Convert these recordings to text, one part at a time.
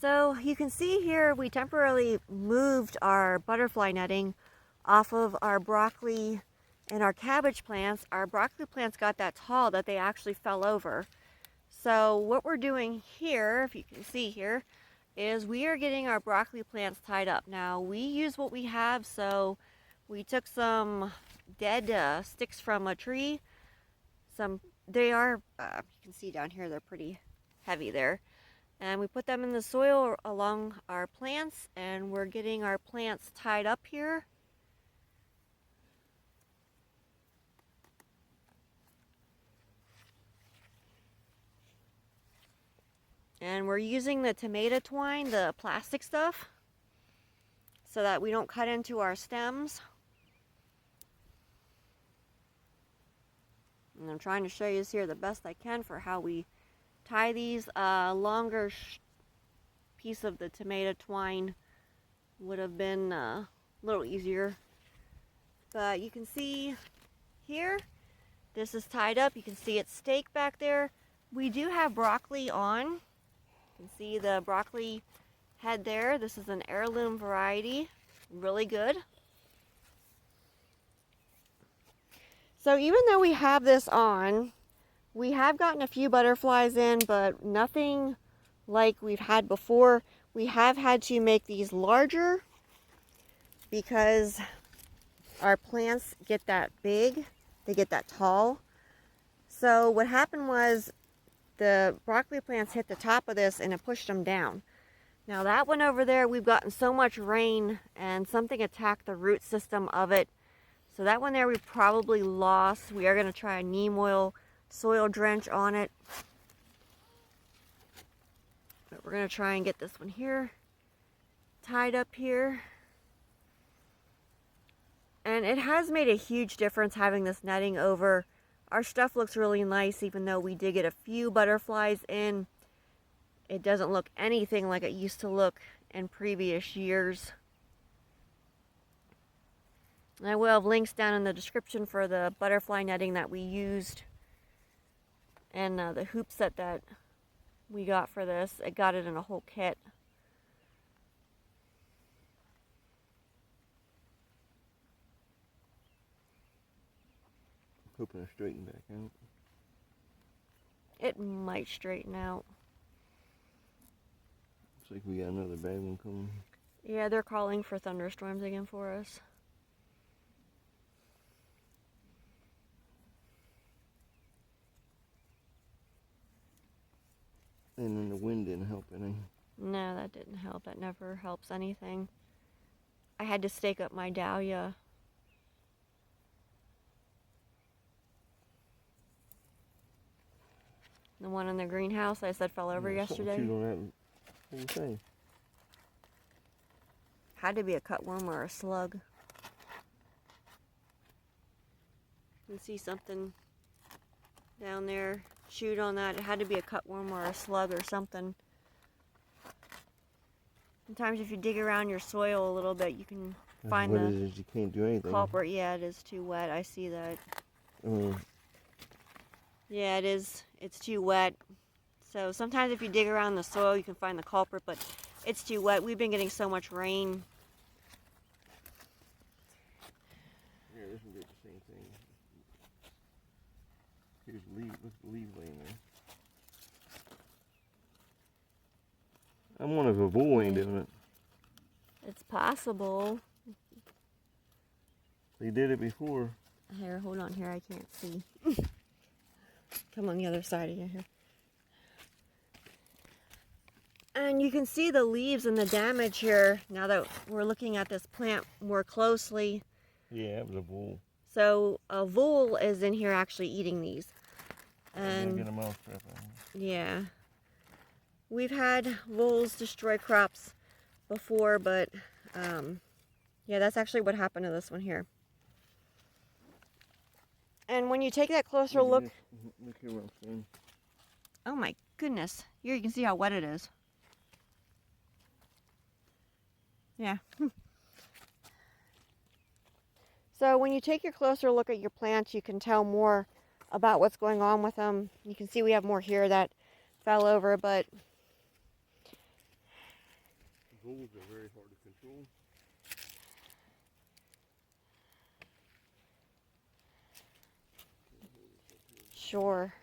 So you can see here we temporarily moved our butterfly netting off of our broccoli and our cabbage plants. Our broccoli plants got that tall that they actually fell over. So what we're doing here, if you can see here, is we are getting our broccoli plants tied up. Now we use what we have, so we took some dead sticks from a tree. They are, you can see down here, they're pretty heavy there. And we put them in the soil along our plants, and we're getting our plants tied up here. And we're using the tomato twine, the plastic stuff, so that we don't cut into our stems. And I'm trying to show you this here the best I can for how we tie these. Longer piece of the tomato twine would have been a little easier. But you can see here, this is tied up. You can see it's staked back there. We do have broccoli on. You can see the broccoli head there. This is an heirloom variety, really good. So even though we have this on, we have gotten a few butterflies in, but nothing like we've had before. We have had to make these larger because our plants get that big, they get that tall. So what happened was the broccoli plants hit the top of this and it pushed them down. Now that one over there, we've gotten so much rain and something attacked the root system of it. So that one there we probably lost. We are going to try a neem oil soil drench on it. But we're going to try and get this one here tied up here. And it has made a huge difference having this netting over. Our stuff looks really nice even though we did get a few butterflies in. It doesn't look anything like it used to look in previous years. And I will have links down in the description for the butterfly netting that we used and the hoop set that we got for this. I got it in a whole kit. Hoping to straighten back out. It might straighten out. Looks like we got another bad one coming. Yeah, they're calling for thunderstorms again for us. And then the wind didn't help any. No, that didn't help. That never helps anything. I had to stake up my dahlia. The one in the greenhouse I said fell over yesterday. Shoot on that whole thing. Had to be a cutworm or a slug. You can see something down there. Chewed on that. It had to be a cutworm or a slug or something. Sometimes if you dig around your soil a little bit, you can find what it is, you can't do anything. culprit. Yeah, it is too wet. I see that. Yeah, it is. It's too wet. So sometimes if you dig around the soil, you can find the culprit, but it's too wet. We've been getting so much rain. Yeah, this one did the same thing. Here's the leaf. Look at the leaf laying there. I'm wondering if a bull ain't doing it. It's possible. They did it before. Here, hold on here. I can't see. Come on the other side of you here. And you can see the leaves and the damage here now that we're looking at this plant more closely. Yeah, it was a bull. So a vole is in here actually eating these. And get a mouse trap on. Yeah. We've had voles destroy crops before, but yeah, that's actually what happened to this one here. And when you take that closer look... Look here what I'm saying. Oh my goodness. Here you can see how wet it is. Yeah. So when you take your closer look at your plants, you can tell more about what's going on with them. You can see we have more here that fell over, but Voles are very hard to control. Sure.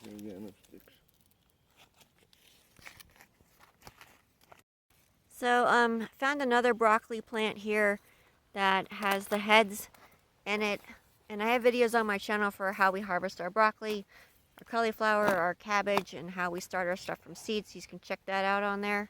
Okay, we got enough sticks. So, found another broccoli plant here that has the heads in it. And I have videos on my channel for how we harvest our broccoli, our cauliflower, our cabbage, and how we start our stuff from seeds. You can check that out on there.